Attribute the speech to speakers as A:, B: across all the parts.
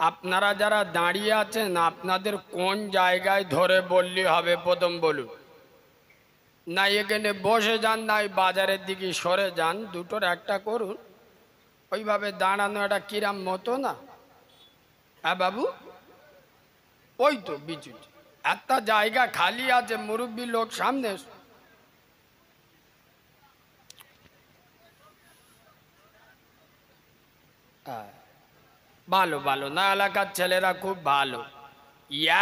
A: আপনারা যারা দাঁড়িয়ে আছেন আপনাদের কোন জায়গায় ধরে বললে হবে প্রথম বলুন। না এখানে বসে যান, না ওই বাজারের দিকে সরে যান, দুটোর একটা করুন। ওইভাবে দাঁড়ানো একটা কিরাম মতো না। হ্যাঁ বাবু, ওই তো বিচু একটা জায়গা খালি আছে, মুরব্বী লোক সামনে। ভালো ভালো, না এলাকার ছেলেরা খুব ভালো।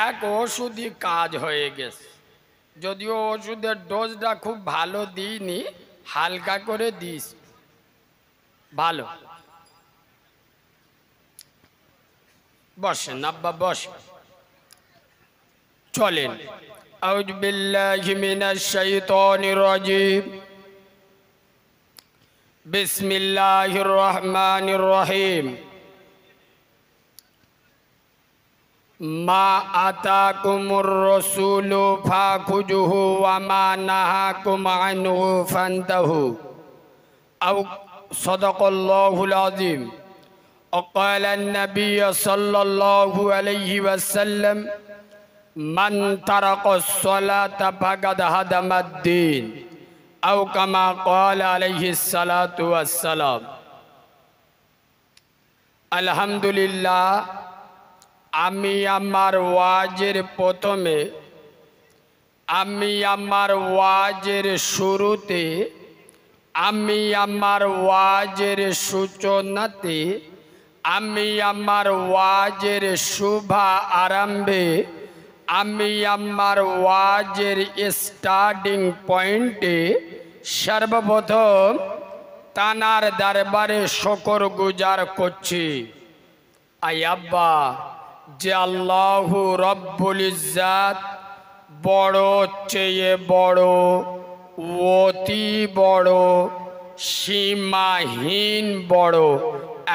A: এক ওষুধই কাজ হয়ে গেছে, যদিও ওষুধের ডোজটা খুব ভালো দিইনি, হালকা করে দিস। ভালো, বসেন আব্বা বসেন। চলেন। আউযু বিল্লাহি মিনাশ শাইতানির রাজিম। বিসমিল্লাহির রহমানির রহিম। মা আতাকুমুর রাসূলু ফাখুযুহু ওয়া মা নাহাকুম আনহু ফান্তাহু। আও সাদাকাল্লাহুল আযীম। وقال النبي صلى الله عليه وسلم من ترك الصلاة فقد هدم الدين أو كما قال عليه الصلاة والسلام। আলহামদুলিল্লাহ, আমি আমার ওয়াজের প্রথমে, আমি আমার ওয়াজের শুরুতে, আমি আমার ওয়াজের সূচনাতে, আমি আমার ওয়াজের শুভা আরম্ভে, আমি আমার ওয়াজের স্টার্টিং পয়েন্টে সর্বপ্রথম তানার দরবারে শুকর গুজার করছি। আই আব্বা, যে আল্লাহু রব্বুল ইজ্জাত বড় চেয়ে বড়, অতি বড়, সীমাহীন বড়।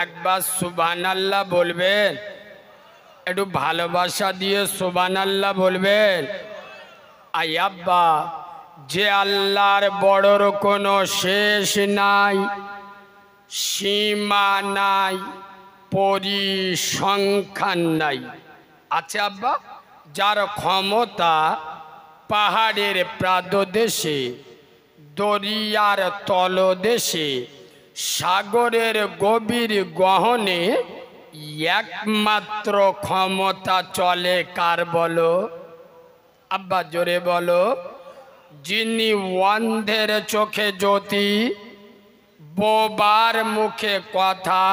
A: একবার সুবহানাল্লাহ বলবেন? একটু ভালোবাসা দিয়ে সুবহানাল্লাহ বলবেন। আই আব্বা, যে আল্লাহর বড়র কোনো শেষ নাই, সীমা নাই, পরিসংখ্যান নাই। আচ্ছা আব্বা, যার ক্ষমতা পাহাড়ের প্রাদদেশে, দরিয়ার তলদেশে, সাগরের গভীর গহনে একমাত্র ক্ষমতা চলে কার বলো? আব্বা জোরে বলো। যিনি অন্ধের চোখে জ্যোতি, বোবার মুখে কথা,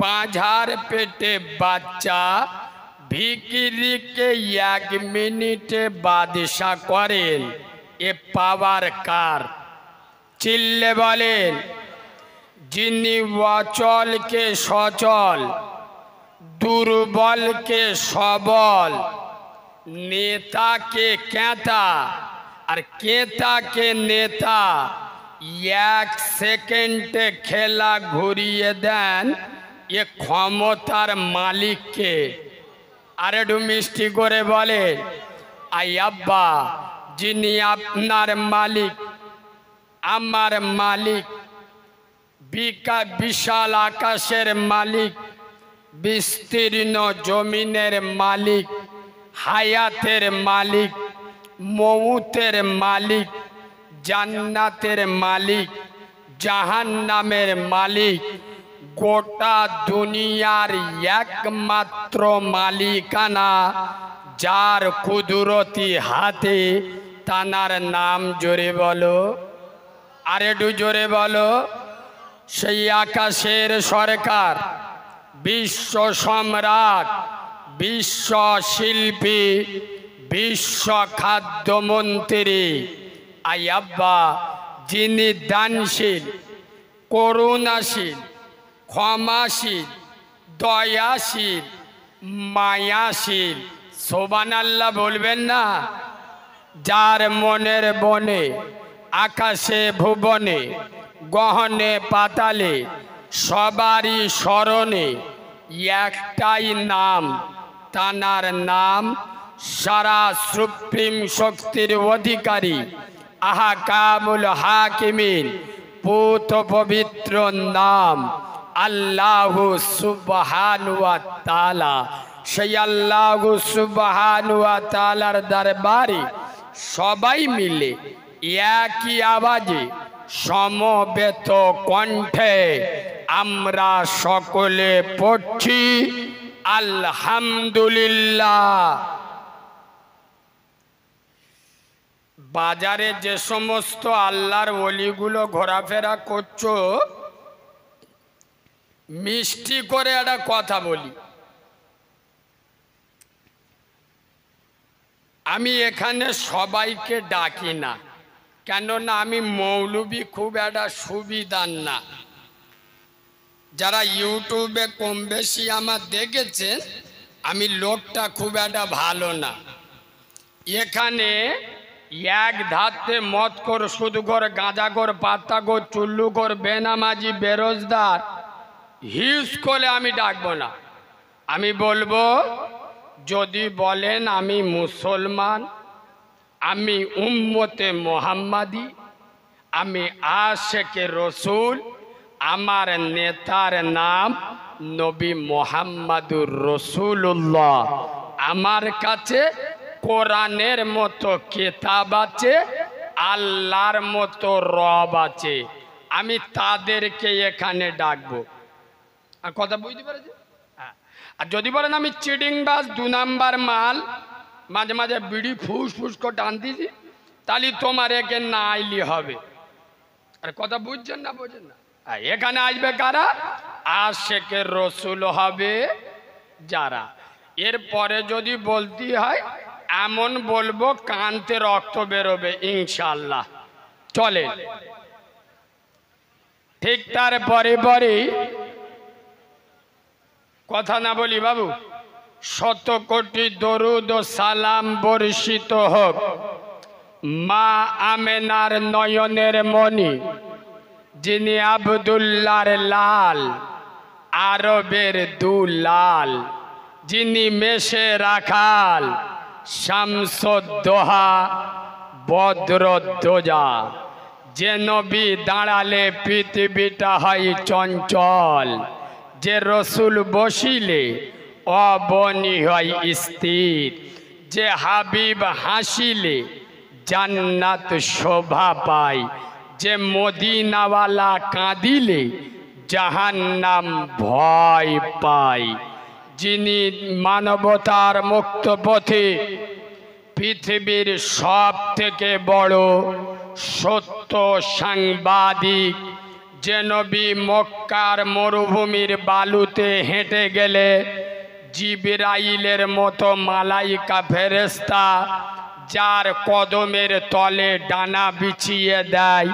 A: বাঁঝার পেটে বাচ্চা, ভিখিরিকে 1 মিনিটে বাদশা করেন, এ পাওয়ার কার? চিল্লে বলেন। যিনি অচলকে সচল, দুর্বলকে সবল, নেতাকে কেতা আর কেতাকে নেতা 1 সেকেন্ডে খেলা ঘুরিয়ে দেন, এ ক্ষমতার মালিককে। আর একটু মিষ্টি করে বলেন। আই আব্বা, যিনি আপনার মালিক, আমার মালিক, বিশাল আকাশের মালিক, বিস্তীর্ণ জমিনের মালিক, হায়াতের মালিক, মউতের মালিক, জান্নাতের মালিক, জাহান্নামের মালিক, গোটা দুনিয়ার একমাত্র মালিকানা যার কুদরতি হাতে, তানার নাম জোরে বলো। আর একটু জোরে বলো। সেই আকাশের সরকার, বিশ্ব সম্রাট, বিশ্ব শিল্পী, বিশ্ব খাদ্যমন্ত্রী। আই আব্বা, যিনি দানশীল, করুণাশীল, ক্ষমাশীল, দয়াশীল, মায়াশীল। সুবহানাল্লাহ বলবেন না? যার মনের বনে, আকাশে ভুবনে, গহনে পাতালে, সবারই স্মরণে একটাই নাম, তানার নাম সারা সুপ্রিম শক্তির অধিকারী, আহকামুল হাকিমিন, পুত পবিত্র নাম আল্লাহু সুবহানাহু ওয়া তাআলা। সেই আল্লাহু সুবহানাহু ওয়া তাআলার দরবারে সবাই মিলে একই আওয়াজে সমবেত কণ্ঠে আমরা সকলে পড়ছি আলহামদুলিল্লাহ। বাজারে যে সমস্ত আল্লাহর ওলিগুলো ঘোরাফেরা করছো, মিষ্টি করে একটা কথা বলি। আমি এখানে সবাইকে ডাকি না, কেননা আমি মৌলবি খুব একটা সুবিধার না। যারা ইউটিউবে কম বেশি আমার দেখেছেন, আমি লোকটা খুব একটা ভালো না। এখানে এক ধাতে মদখোর, সুদখোর, গাঁজাখোর, পাত্তাখোর, চুল্লুখোর, বেনামাজি, বেরোজগার হিউজ করে আমি ডাকবো না। আমি বলবো, যদি বলেন আমি মুসলমান, আমি উম্মতে মোহাম্মদী, আমি আশেকে রসুল, আমার নেতার নাম নবী মোহাম্মদুর রসুল্লাহ, আমার কাছে কোরআনের মতো কিতাব আছে, আল্লাহর মতো রব আছে, আমি তাদেরকে এখানে ডাকবো। আর কথা বুঝতে পেরেছি? আর যদি বলেন আমি চিডিংবাজ, 2 নাম্বার মাল, মাঝে মাঝে বিড়ি ফুস ফুস করে টানতেছি, তাহলে তোমার একে না আইলি হবে। আর কথা বুঝছেন না, বোঝেন না? এখানে আসবে কারা? আশেকে রসুল হবে যারা। এরপরে যদি বলতে হয় এমন বলবো কানতে রক্ত বেরোবে ইনশাআল্লাহ। চলে ঠিক তার পরে পরে কথা না বলি বাবু, 100 কোটি দরুদ ও সালাম বর্ষিত হোক মা আমেনার নয়নের মণি, যিনি আব্দুল্লাহর লাল, আরবের দুলাল, যিনি মেষে রাখাল, শামসুদ্দোহা, বদরুদ্দোজা। যে নবী দাঁড়ালে পৃথিবীটা হয় চঞ্চল, যে রসুল বসিলে অবনী হয় স্থির, যে হাবিব হাসিলে জান্নাত শোভা পায়, যে মদিনাওয়ালা কাঁদিলে জাহান্নাম ভয় পায়, যিনি মানবতার মুক্ত পথে পৃথিবীর সব থেকে বড় সত্য সাংবাদিক, যে নবী মক্কার মরুভূমির বালুতে হেঁটে গেলে জিবরাইলের মতো মালাইকা ফেরেশতা যার কদমের তলে ডানা বিছিয়ে দেয়,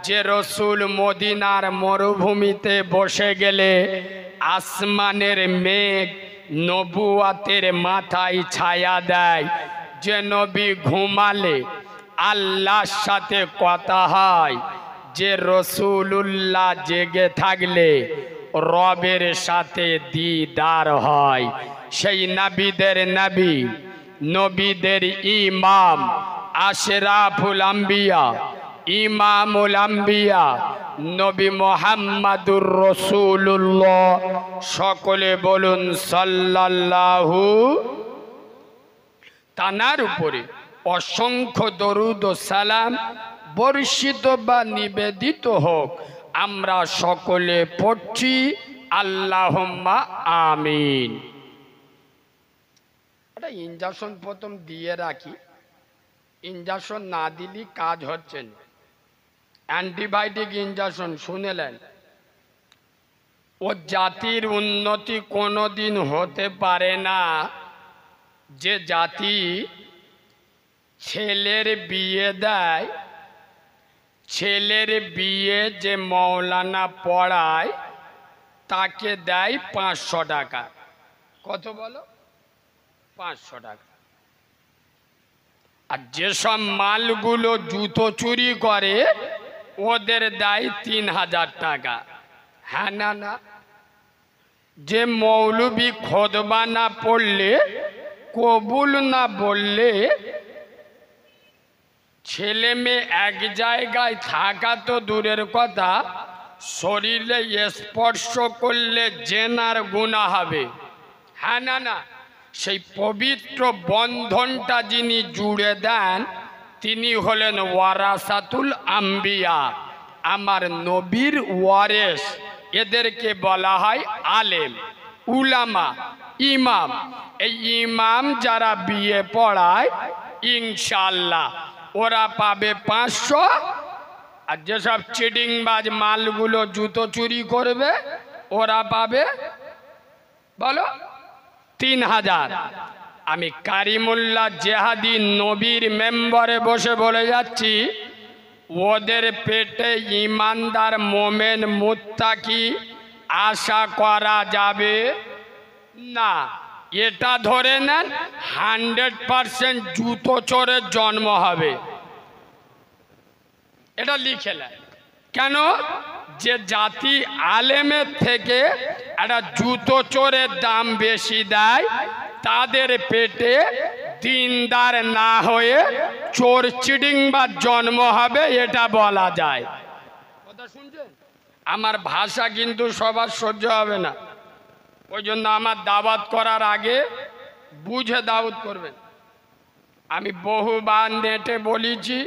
A: যে রসুল মদিনার মরুভূমিতে বসে গেলে আসমানের মেঘ নবুয়াতের মাথায় ছায়া দেয়, যে নবী ঘুমালে আল্লাহর সাথে কথা হয়, যে রসুলুল্লাহ জেগে থাকলে রবের সাথে দিদার হয়, সেই নবীদের নবী, নবীদের ইমাম, আশরাফুল আম্বিয়া, ইমামুল আম্বিয়া নবী মোহাম্মদুর রসুল্লাহ। সকলে বলুন সাল্লাল্লাহু। তানার উপরে অসংখ্য দরুদ ও সালাম বর্ষিত বা নিবেদিত হোক। আমরা সকলে পড়ছি আল্লাহুম্মা আমিন। একটা ইনজেকশন প্রথম দিয়ে রাখি, ইনজেকশন না দিলে কাজ হচ্ছে না। অ্যান্টিবায়োটিক ইনজেকশন শুনেলেন, ও জাতির উন্নতি কোনোদিন হতে পারে না যে জাতি ছেলের বিয়ে দেয়, ছেলের বিয়ে যে মৌলানা পড়ায় তাকে দেয় 500 টাকা। কত বলো? 500 টাকা। আর যেসব মালগুলো জুতো চুরি করে ওদের দেয় 3000 টাকা। হ্যাঁ না না? যে মৌলবি খুতবা না পড়লে, কবুল না বললে, ছেলে মেয়ে এক জায়গায় থাকা তো দূরের কথা, শরীরে স্পর্শ করলে জেনার গুনাহ হবে। হ্যাঁ না না, সেই পবিত্র বন্ধনটা যিনি জুড়ে দেন তিনি হলেন ওয়ারাসাতুল আম্বিয়া, আমার নবীর ওয়ারেস। এদেরকে বলা হয় আলেম, উলামা, ইমাম। এই ইমাম যারা বিয়ে পড়ায় ইনশাআল্লাহ ওরা পাবে 500, আর যেসব চিটিংবাজ মালগুলো জুতো চুরি করবে ওরা পাবে বলো 3000। আমি কারিমুল্লাহ জেহাদি নবীর মেম্বারে বসে বলে যাচ্ছি, ওদের পেটে ইমানদার মোমেন মুত্তাকি আশা করা যাবে না। এটা ধরে নেন 100% জুতো চোরের জন্ম হবে। এটা লিখে নেন। কেন? যে জাতি আলেমের থেকে একটা জুতো চোরের দাম বেশি দেয়, তাদের পেটে দিনদার না হয়ে চোর চিটিং বা জন্ম হবে, এটা বলা যায়। কথা শুনছেন? আমার ভাষা কিন্তু সবার সহ্য হবে না, ওই জন্য আমার দাওয়াত করার আগে বুঝে দাওয়াত করবেন। আমি বহুবার নেটে বলেছি,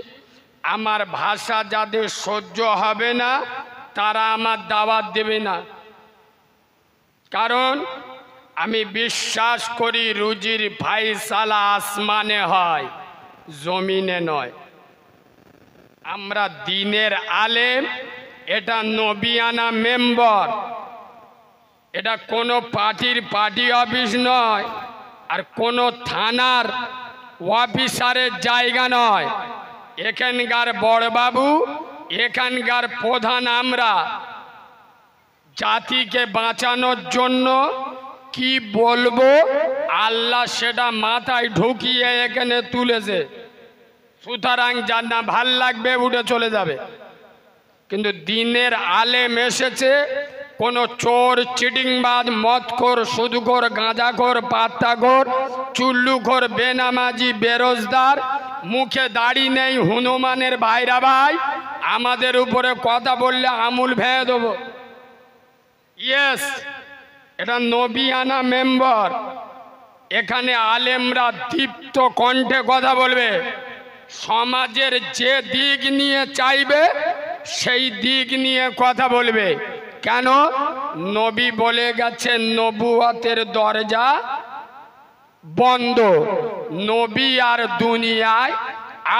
A: আমার ভাষা যাদের সহ্য হবে না তারা আমার দাওয়াত দেবে না। কারণ আমি বিশ্বাস করি রুজির ফায়সালা আসমানে হয়, জমিনে নয়। আমরা দ্বীনের আলেম, এটা নবিয়ানা মেম্বার, এটা কোনো পার্টি অফিস নয়, আর কোনো থানার অফিসারের জায়গা নয়। এখানকার বড়বাবু, এখানকার প্রধান আমরা। জাতিকে বাঁচানোর জন্য কি বলবো আল্লাহ সেটা মাথায় ঢুকিয়ে এখানে তুলেছে। সুতরাং যার না ভাল লাগবে উঠে চলে যাবে। কিন্তু দ্বীনের আলেম এসেছে, কোনো চোর, চিটিংবাজ, মদখোর, সুদখোর, গাঁজাখোর, পাত্তাখোর, চুল্লুখোর, বেনামাজি, বেরোজগার, মুখে দাড়ি নেই হনুমানের ভাইরা ভাই, আমাদের উপরে কথা বললে আমুল ভেঙে দেবো। ইয়েস, এটা নবিয়ানা মেম্বার। এখানে আলেমরা দীপ্ত কণ্ঠে কথা বলবে, সমাজের যে দিক নিয়ে চাইবে সেই দিক নিয়ে কথা বলবে। কেন? নবী বলে গেছেন নবুয়তের দরজা বন্ধ, নবী আর দুনিয়ায়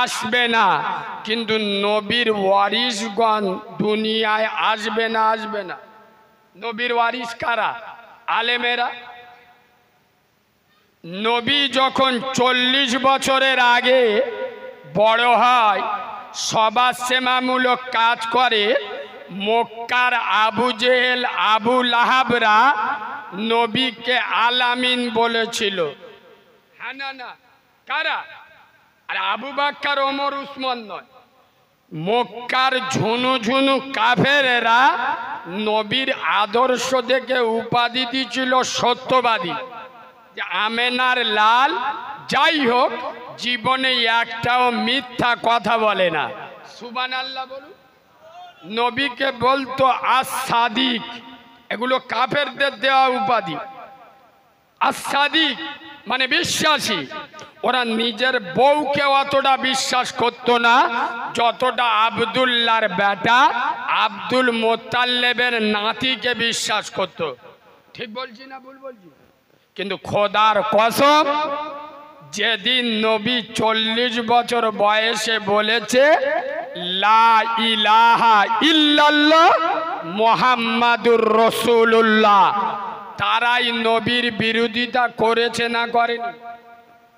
A: আসবে না। কিন্তু নবীর ওয়ারিসগণ দুনিয়ায় আসবে না, আসবে না। নবীর ওয়ারিস কারা? আলেমেরা। নবী যখন 40 বছরের আগে বড় হয়, সমাজ সেবামূলক কাজ করে, মক্কার আবু জেহেল, আবু লাহাবরা নবীকে আলামিন বলেছিল। হ্যাঁ না না, কারা? আর আবু বকর, ওমর, উসমান নয়। মক্কার ঝুনু ঝুনু কাফেরেরা নবীর আদর্শ দেখে উপাধি দিয়েছিল সত্যবাদী, যে আমেনার লাল। যাই হোক, জীবনে একটাও মিথ্যা কথা বলে না। সুবহানাল্লাহ বলুন। নবীকে বলতো আস-সাদিক, এগুলো কাফেরদের দেওয়া উপাধি। আস-সাদিক মানে বিশ্বাসী। ওরা নিজের বউকে অতটা বিশ্বাস করতো না যতটা আব্দুল্লাহর বেটা আব্দুল মোত্তালেবের নাতিকে বিশ্বাস করতো। ঠিক বলছি না ভুল বলছি? কিন্তু খোদার কসম, যেদিন নবী 40 বছর বয়সে বলেছে লা ইলাহা ইল্লাল্লাহ মুহাম্মাদুর রাসূলুল্লাহ, তারাই নবীর বিরোধিতা করেছে না করেনি?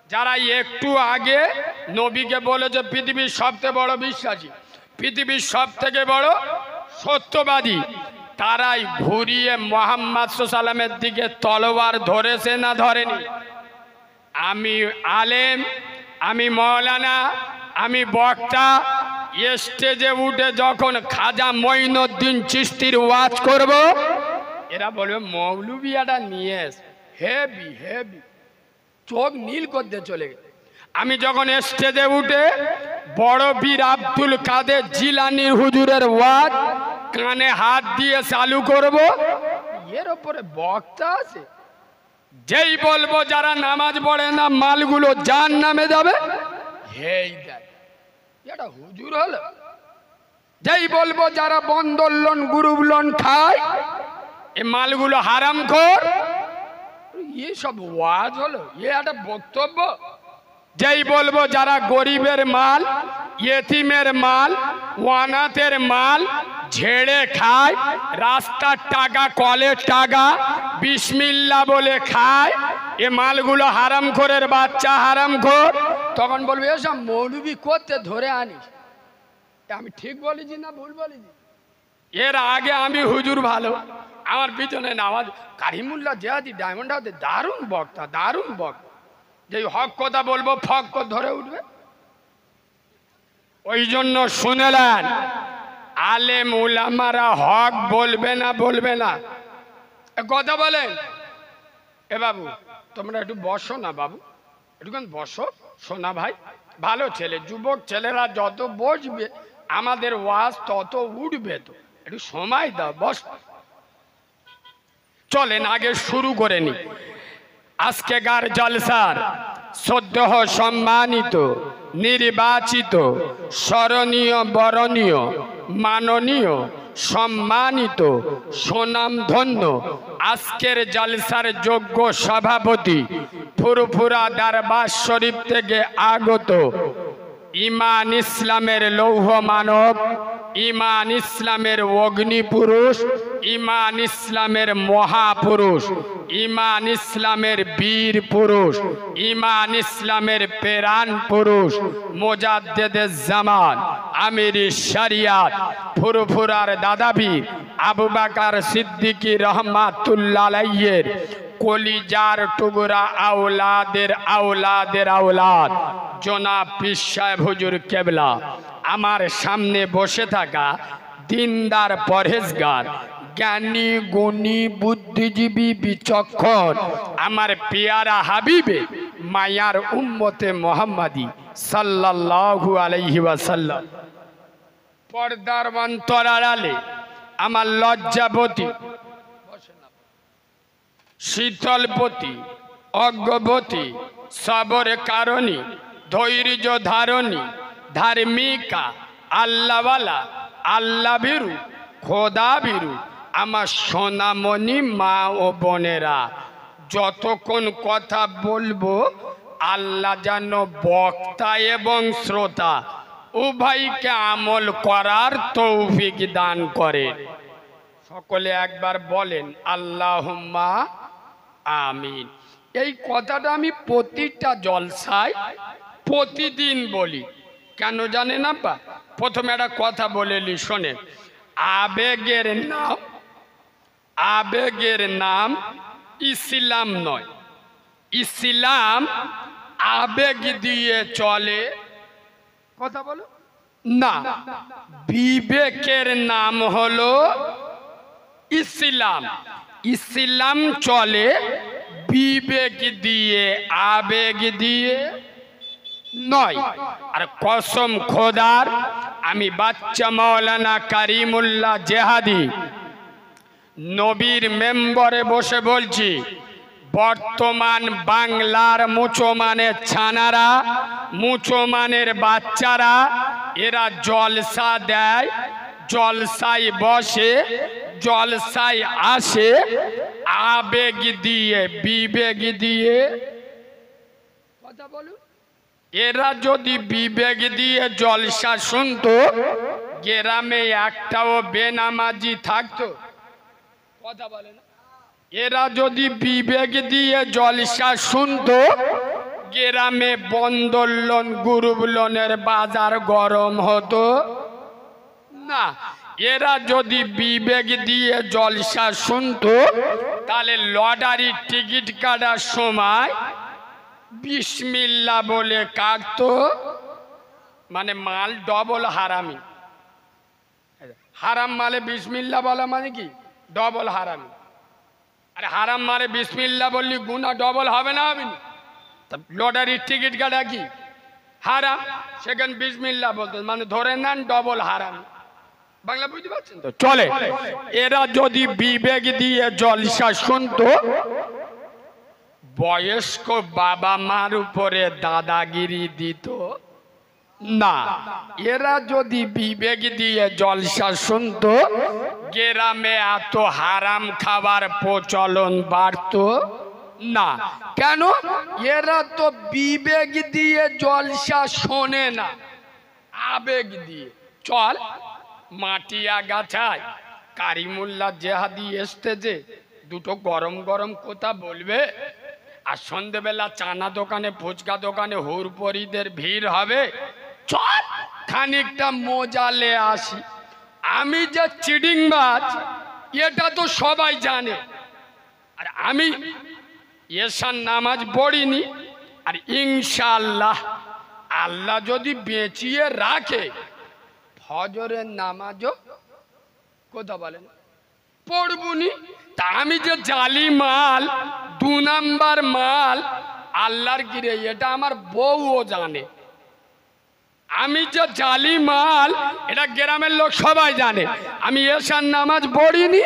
A: যারা একটু আগে নবীকে বলেছে পৃথিবীর সবচেয়ে বড় বিশ্বাসী, পৃথিবীর সব থেকে বড় সত্যবাদী, তারাই ঘুরিয়ে মুহাম্মদ সাল্লাল্লাহু আলাইহি ওয়াসাল্লামের দিকে তলোয়ার ধরেছে না ধরেনি? আমি আলেম, আমি মৌলানা, আমি বক্তা, স্টেজে উঠে যখন খাজা মঈনুদ্দিন চিশতির ওয়াজ করব, এরা বলবে মৌলবিয়াটা নিয়ে হেভি হেভি, চোখ নীল করতে চলে গেছে। আমি যখন স্টেজে উঠে বড় বীর আব্দুল কাদের জিলানির হুজুরের ওয়াজ কানে হাত দিয়ে চালু করব, এর ওপরে বক্তা আছে। যেই বলবো যারা নামাজ পড়ে না মালগুলো জান নামে যাবে, হেই দেখ এটা হুজুর হলো। যেই বলবো যারা বন্ধন লোন গ্রুপ লোন খায় এ মালগুলো হারামখোর, সব ওয়াজ হলো, একটা বক্তব্য। যেই বলবো যারা গরিবের মাল, ইয়েতিমের মাল, ওয়ানাতের মাল ঝেড়ে খায়, রাস্তার টাকা কলের টাকা বিসমিল্লাহ বলে খায়, এ মালগুলো হারামখোরের বাচ্চা হারামখোর। তখন বলবে এসব মৌলবি করতে ধরে আনিস। আমি ঠিক বলেছি না ভুল বলেছি? এর আগে আমি হুজুর ভালো, আমার পিছনে নামাজ কারিমুল্লাহ জেহাদি ডায়মন্ড হাউসে দারুণ বক্তা, দারুণ বক্তা। যে হক কথা বলবো ফক ধরে উঠবে। ওই জন্য শুনেলেন আলেম উলামারা হক বলবে না, বলবে না কথা বলেন। এ বাবু তোমরা একটু বসো না বাবু, একটুখানি বসো। সোনা ভাই ভালো ছেলে, যুবক ছেলেরা যত বসবে আমাদের ওয়াজ তত উঠবে, তো একটু সময় দাও, বস। চলেন আগে শুরু করে নি আজকেকার জলসার শ্রদ্ধেয় সম্মানিত নির্বাচিত স্মরণীয় বরণীয় মাননীয় সম্মানিত সুনামধন্য আজকের জলসার যোগ্য সভাপতি ফুরফুরা দরবার শরীফ থেকে আগত ইমান ইসলামের লৌহ মানব, ইমান ইসলামের অগ্নিপুরুষ, ইমান ইসলামের মহাপুরুষ, ইমান ইসলামের বীর পুরুষ, ইমান ইসলামের পেরান পুরুষ, মুজাদ্দেদে জামান, আমির শরিয়াত, ফুরফুরার দাদাবীর আবু বকর সিদ্দিকী রহমাতুল্লাহ আলাইহির কলিজার টুকরা আওলাদের আওলাদের আওলাদ জনাব পীর সাহেব হুজুর কেবলা, আমার সামনে বসে থাকা দিনদার পরহেজগার জ্ঞানী গুণী বুদ্ধিজীবী বিচক্ষণ আমার পেয়ারা হাবিবে মায়ার উম্মতে মোহাম্মদী সাল্লাল্লাহু আলাইহি ওয়াসাল্লাম, পর্দার অন্তরার আলে আমার লজ্জাবতী শীতলপতি অজ্ঞবতী সবর কারণী ধৈর্য ধারণী ধার্মিকা আল্লাহওয়ালা আল্লাহ ভীরু খোদা ভীরু আমার সোনামণি মা ও বোনেরা, যতক্ষণ কথা বলবো আল্লাহ যেন বক্তা এবং শ্রোতা উভয়কে আমল করার তৌফিক দান করে। সকলে একবার বলেন আল্লাহুম্মা আমিন। এই কথাটা আমি প্রতিটা জলসায় প্রতিদিন বলি, কেন জানেন আপা? প্রথমে একটা কথা বলেলি শোনেন, আবেগের নাম ইসলাম নয়। ইসলাম আবেগ দিয়ে চলে, কথা বলো না, বিবেকের নাম হলো ইসলাম। ইসলাম চলে বিবেক দিয়ে, আবেগ দিয়ে নয়। আর কসম খোদার, আমি বাচ্চা মাওলানা কারিমুল্লাহ জেহাদি নবীর মেম্বরে বসে বলছি, বর্তমান বাংলার মুসলমানের ছানারা, মুসলমানের বাচ্চারা এরা জলসা দেয়, জলসায় বসে, জলসায় আসে আবেগ দিয়ে বিবেক দিয়ে, কথা বলুন। এরা যদি বিবেক দিয়ে জলসা শুনতো গ্রামে একটাও বেনামাজি থাকতো, কথা বলে না। এরা যদি বিবেক দিয়ে জলসা শুনতো গ্রামে বন্ধন লোন গ্রুপ লোনের বাজার গরম হতো না। এরা যদি বিবেক দিয়ে জলসা শুনতো তাহলে লটারির টিকিট কাটার সময় বিসমিল্লাহ বলে কাটতো, মানে মাল ডবল হারামি। হারাম মালে বিসমিল্লাহ বলা মানে কি? ডবল হারামি। আরে হারাম মালে বিসমিল্লাহ বললি গুনাহ ডবল হবে না, হবে না? লটারির টিকিট কাটা কি হারাম, সেখানে বিসমিল্লাহ বলতো, মানে ধরে নেন ডবল হারামি। বাংলা বুঝতে পারছেন তো? চলে, এরা যদি বিবেক দিয়ে জলসা শুনতো, বয়স্ক বাবা মার উপরে দাদাগিরি দিত না। এরা যদি বিবেক দিয়ে জলসা শুনতো, গ্রামে এত হারাম খাবার প্রচলন বাড়তো না। কেন? এরা তো বিবেক দিয়ে জলসা শোনে না, আবেগ দিয়ে। চল মাটিয়া গাছায় কারিমুল্লা জেহাদি এসতেছে, দুটো গরম গরম কথা বলবে, আর সন্ধেবেলা চানা দোকানে ফুচকা দোকানে হুরপরিদের ভিড় হবে। চল খানিকটা মজালে আসি। আমি যে চিডিংবাজ এটা তো সবাই জানে, আর আমি এশার নামাজ পড়িনি, আর ইনশাআল্লাহ আল্লাহ যদি বেঁচিয়ে রাখে ফজরের নামাজও কথা বলেন পড়বুনি। তা আমি যে জালি মাল, 2 নাম্বার মাল আল্লাহর গিরে, এটা আমার বউও জানে। আমি যে জালি মাল এটা গ্রামের লোক সবাই জানে। আমি এশার নামাজ পড়িনি,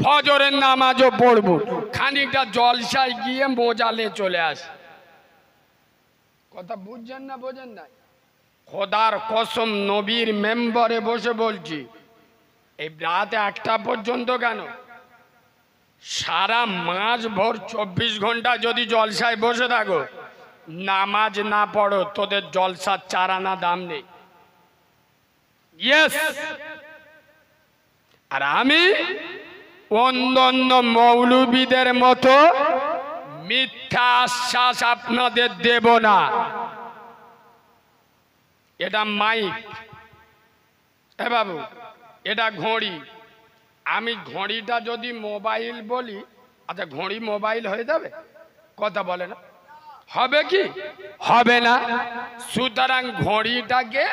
A: ফজরের নামাজও পড়বো, খানিকটা জলসায় গিয়ে মোজালে চলে আসি। কথা বুঝছেন না বোঝেন না? খোদার কসম নবীর মেম্বারে বসে বলছি, এই রাত 1টা পর্যন্ত কেন, সারা মাস ভোর 24 ঘন্টা যদি জলসায় বসে থাকো, নামাজ না পড়ো, তোদের জলসার 4 আনা দাম নেই। ইয়েস। আর আমি অন্যান্য মৌলবীদের মতো মিথ্যা আশ্বাস আপনাদের দেব না। এটা মাইক, এ বাবু এটা ঘড়ি। আমি ঘড়িটা যদি মোবাইল বলি, আচ্ছা ঘড়ি মোবাইল হয়ে যাবে? কথা বলে না, হবে কি হবে না? সুতরাং ঘড়িটাকে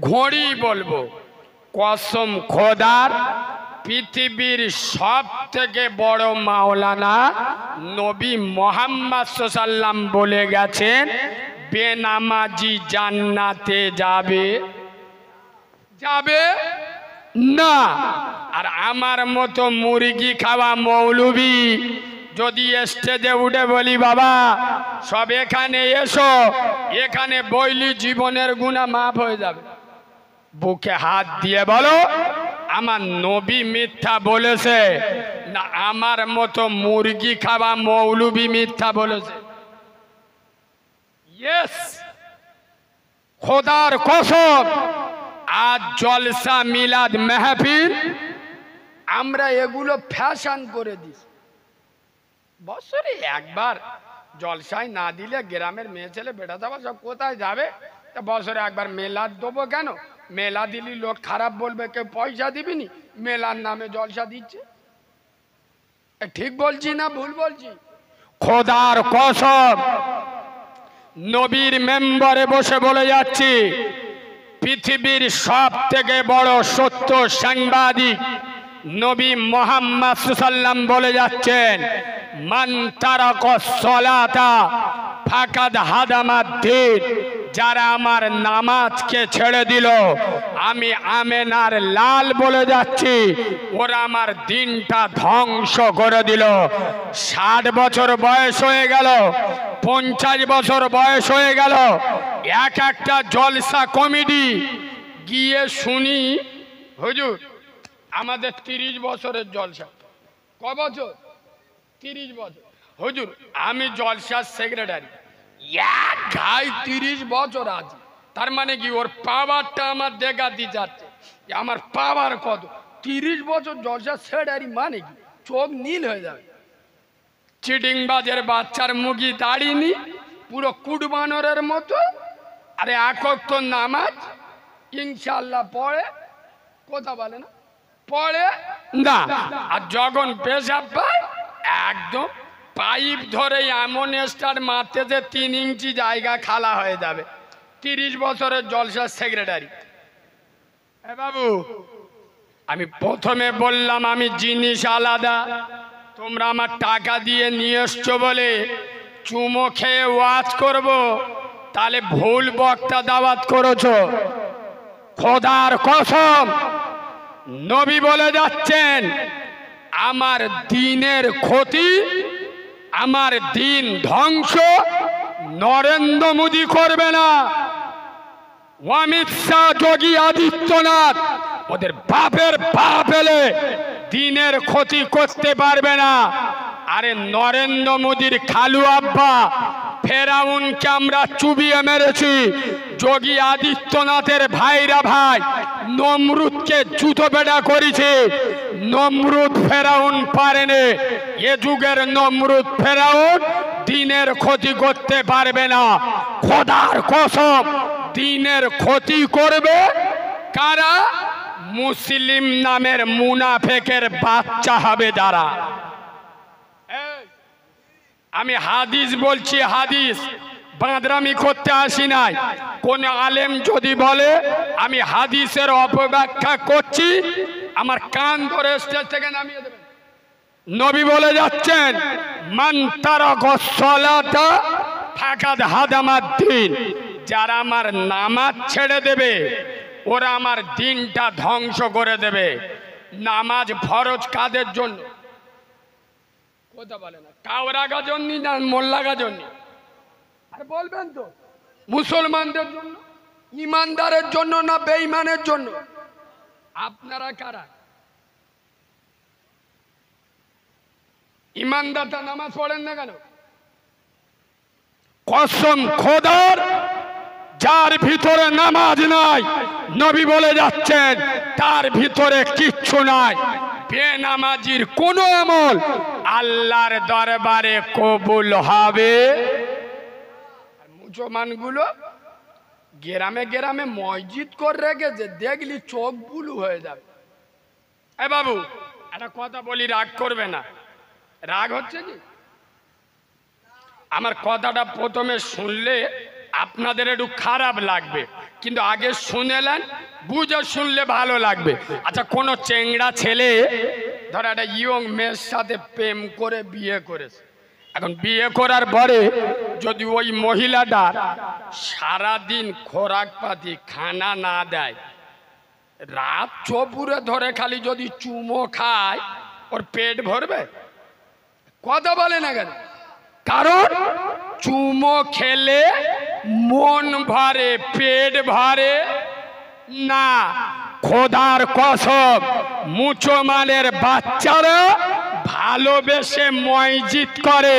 A: ঘড়ি বলবো। কসম খোদার, পৃথিবীর সব থেকে বড় মাওলানা নবী মুহাম্মদ সাল্লাল্লাহু আলাইহি বলে গেছেন, বেনামাজি জান্নাতে যাবে যাবে না। আর আমার মতো মুরগি খাওয়া মৌলবি যদি স্টেজে উঠে বলি, বাবা সব এখানে এসো, এখানে বইলি জীবনের গুনাহ মাফ হয়ে যাবে, বুকে হাত দিয়ে বলো আমার নবী মিথ্যা বলেছে না আমার মতো মুরগি খাওয়া মৌলবি মিথ্যা বলেছে? ইয়েস, খোদার কসম। আজ জলসা মিলাদ মেহফিল আমরা এগুলো ফ্যাশন করে দিই। বছরে একবার জলসায় না দিলে গ্রামের মেয়ে ছেলে বেটা যাবা সব কোথায় যাবে? তা বছরে একবার মেলা দেবো কেন? মেলা দিলি লোক খারাপ বলবে, কেউ পয়সা দিবিনি, মেলার নামে জলসা দিচ্ছে। ঠিক বলছি না ভুল বলছি? খোদার কসম নবীর মেম্বারে বসে বলে যাচ্ছি, পৃথিবীর সব থেকে বড় সত্য সাংবাদিক নবী মুহাম্মদ সাল্লাল্লাহু আলাইহি ওয়াসাল্লাম বলে যাচ্ছেন, মান তারাকাস সালাতা ফাকাদ হাদামাদ্দিন, যারা আমার নামাজকে ছেড়ে দিল, আমি আমেনার লাল বলে যাচ্ছি, ওরা আমার দিনটা ধ্বংস করে দিল। 60 বছর বয়স হয়ে গেল, 50 বছর বয়স হয়ে গেল, একটা জলসা কমিটি গিয়ে শুনি, হুজুর আমাদের 30 বছরের জলসা। ক বছর? 30 বছর। হুজুর আমি জলসার সেক্রেটারি, এক গাই 30 বছর আছে, তার মানে কি ওর পাওয়ারটা আমার দেখাতে যাচ্ছে, আমার পাওয়ার কত। 30 বছর জলসার সেক্রেটারি মানে কি? চোখ নীল হয়ে যাবে। চিটিংবাজের বাচ্চার মুখি দাঁড়িয়ে পুরো কুটবানরের মতো, আরে একক তো নামাজ ইনশাআল্লাহ পড়ে, কথা বলে না, পড়ে না। আর যখন পেশাব পায় একদম পাইপ ধরে এমন স্টার মারতে যে 3 ইঞ্চি জায়গা খালা হয়ে যাবে। 30 বছরের জলসার সেক্রেটারি। এ বাবু আমি প্রথমে বললাম আমি জিনিস আলাদা, তোমরা আমার টাকা দিয়ে নিয়ে এসছো বলে চুমো খেয়ে ওয়াজ করব, তাহলে ভুল বক্তা দাওয়াত করেছো। খোদার কসম নবী বলে যাচ্ছেন আমার দিনের ক্ষতি, আমার দিন ধ্বংস নরেন্দ্র মোদী করবে না, অমিত শাহ, যোগী আদিত্যনাথ ওদের বাপের বাপ এলে দিনের ক্ষতি করতে পারবে না। আরে নরেন্দ্র মোদীর খালু আব্বা ফেরাউনকে আমরা চুবিয়ে মেরেছি, যোগী আদিত্যনাথের ভাইরা ভাই নমরুদকে জুতো পেটা করেছে, নমরুদ ফেরাউন পারেনি। এ যুগের নমরুদ ফেরাউন দিনের ক্ষতি করতে পারবে না। খোদার কসম দিনের ক্ষতি করবে কারা? মুসলিম নামের মুনাফেকের বাচ্চা হবে যারা। আমি হাদিস বলছি, হাদিস বাঁদরামি করতে আসি নাই। কোন আলেম যদি বলে আমি হাদিসের অপব্যাখ্যা করছি, আমার কান ধরে স্টেজ থেকে নামিয়ে দেবেন। নবী বলে যাচ্ছেন মান তারাকা সালাতা ফাকাদ হাদামাদ্দিন, যারা আমার নামাজ ছেড়ে দেবে ওরা আমার দিনটা ধ্বংস করে দেবে। নামাজ ফরজ কাদের জন্য? কথা বলে না, কাওরাগা জন্য না মোল্লাগা জন্য? আর বলবেন তো মুসলমানদের জন্য, ইমানদারের জন্য না বেঈমানের জন্য? আপনারা কারা? ইমানদারটা নামাজ পড়েন না কেন? কসম খোদার, যার ভিতরে নামাজ নাই নবী বলে যাচ্ছেন তার ভিতরে কিচ্ছু নাই। বেনামাজির কোন আমল আল্লাহর দরবারে কবুল হবে। মুসলমানগুলো গ্রামে গ্রামে মসজিদ করে রেখেছে, দেখলি চোখ বুলু হয়ে যাবে। এ বাবু একটা কথা বলি, রাগ করবে না। রাগ হচ্ছে কি? আমার কথাটা প্রথমে শুনলে আপনাদের একটু খারাপ লাগবে, কিন্তু আগে শুনেলেন, বুঝে শুনলে ভালো লাগবে। আচ্ছা, কোনো চেংড়া ছেলে ধর একটা ইয়ং মেয়ের সাথে প্রেম করে বিয়ে করেছে, এখন বিয়ে করার পরে যদি ওই মহিলাটার সারাদিন খোরাক পাতি খানা না দেয়, রাত চপুরে ধরে খালি যদি চুমো খায়, ওর পেট ভরবে? কথা বলে না কেন? কারণ চুমো খেলে মন ভরে, পেট ভরে না। খোদার কসম মুসলমানের বাচ্চারা ভালোবেসে মসজিদ করে,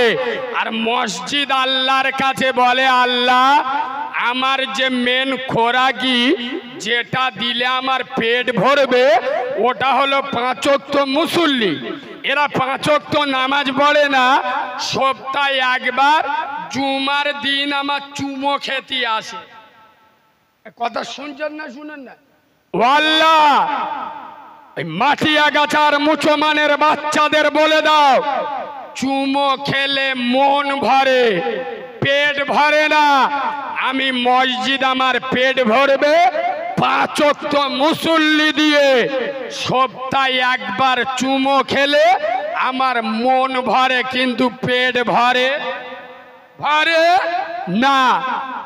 A: আর মসজিদ আল্লাহর কাছে বলে আল্লাহ আমার যে মেন খোরাকি, যেটা দিলে আমার পেট ভরবে, ওটা হলো 5 ওয়াক্ত মুসল্লি। এরা 5 ওয়াক্ত নামাজ পড়ে না, সপ্তাহে একবার জুমার দিন আমার চুমো খেতে আসে। কথা শুনছেন না শুনেন না? আল্লাহ এই মাটি আগাছার মুসলমানের বাচ্চাদের বলে দাও, চুমো খেলে মন ভরে, পেট ভরে না। আমি মসজিদ আমার পেট ভরবে 5 ওয়াক্ত মুসল্লি দিয়ে, সপ্তাহে একবার চুমো খেলে আমার মন ভরে, কিন্তু পেট ভরে না।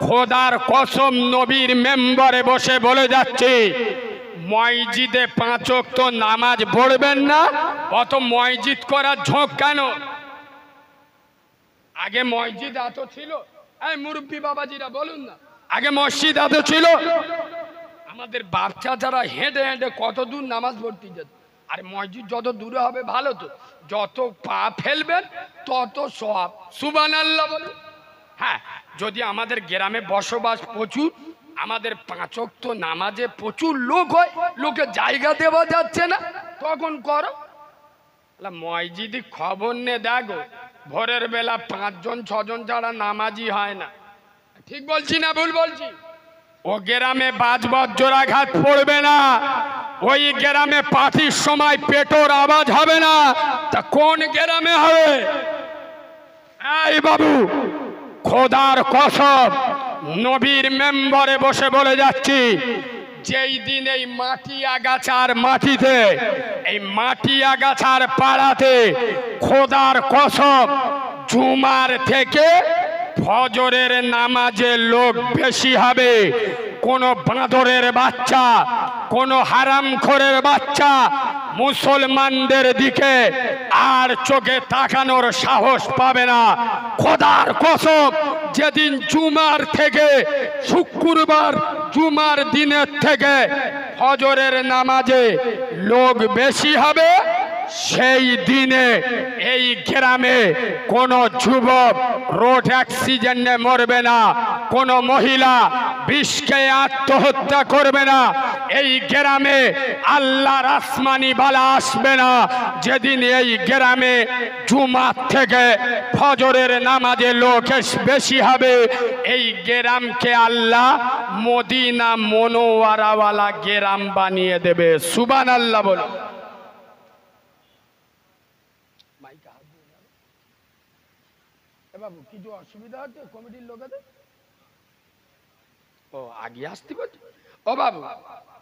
A: খোদার কসম নবীর মেম্বারে বসে বলে যাচ্ছে মসজিদে 5 ওয়াক্ত নামাজ পড়বেন না। অত মসজিদ করার ঝোঁক কেন? আগে মসজিদ এত ছিল? এই মুরব্বী বাবাজিরা বলুন না, আগে মসজিদ এত ছিল? আমাদের বাচ্চা যারা হেঁটে হেঁটে কত দূর নামাজ পড়তে যেত। আর মসজিদ যত দূরে হবে ভালো তো, যত পা ফেলবেন তত সওয়াব। সুবহানাল্লাহ বলুন। হ্যাঁ, যদি আমাদের গ্রামে বসবাস প্রচুর, আমাদের 5 ওয়াক্ত নামাজে প্রচুর লোক হয়, লোকে জায়গা দেওয়া যাচ্ছে না, তখন করো। মসজিদে খবর নে দেখো, ভোরের বেলা 5 জন 6 জন ছাড়া নামাজি হয় না। ঠিক বলছি না ভুল বলছি? ও গ্রামে বাজবাজ জোড়াঘাত পড়বে না, ওই গ্রামে পার্টির সময় পেটোর আওয়াজ হবে না, তা কোন গ্রামে হবে? এই বাবু, খোদার কসম নবীর মেম্বারে বসে বলে যাচ্ছি, যেই দিন এই মাটি আগাছার মাটিতে, এই মাটি আগাছার পাড়াতে খোদার কসম জুমার থেকে ফজরের নামাজে লোক বেশি হবে, কোন বাঁদরের বাচ্চা কোন হারামখোরের বাচ্চা মুসলমানদের দিকে আর চোখে তাকানোর সাহস পাবে না। খোদার কসম, যেদিন জুমার থেকে শুক্রবার জুমার দিনের থেকে ফজরের নামাজে লোক বেশি হবে, সেই দিনে এই গ্রামে কোনো যুবক রোড অ্যাক্সিডেন্টে মরবে না, কোনো মহিলা বিষকে আত্মহত্যা করবে না, এই গ্রামে আল্লাহর আসমানি বালা আসবে না। যেদিন এই গ্রামে জুমার থেকে ফজরের নামাজে লোক বেশি হবে, এই গ্রামকে আল্লাহ মদিনা মনোয়ারাওয়ালা গ্রাম বানিয়ে দেবে। সুবহানাল্লাহ বল। বাবু কিছু অসুবিধা হচ্ছে কমিটির লোকেদের? ও আগে আসতে বলছি। ও বাবু,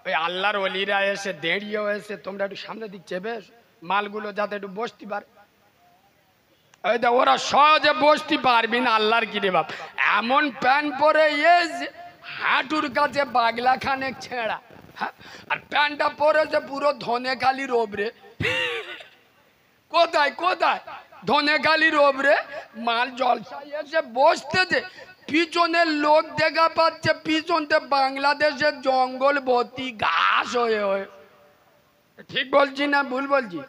A: ওই আল্লাহর ওলিরা এসে দেড়িয়ে এসে তোমরা একটু সামনে দিক চেপে মালগুলো যাতে একটু বসতে পারে। ওই দেখ ওরা সহজে বসতে পারবি না। আল্লাহর কি রে বাপ, এমন প্যান্ট পরে এসে হাঁটুর কাছে বাগলা খানে ছেঁড়া, হ্যাঁ, আর প্যান্টটা পরেছে পুরো ধনেখালির ওপরে। কোথায় কোথায় ধনেখালির ওপরে মাল জলসায় এসে বসতেছে, পিছনের লোক দেখা পাচ্ছে পিছনতে বাংলাদেশের জঙ্গল ভর্তি ঘাস হয়ে হয়ে। ঠিক বলছি না ভুল বলছি?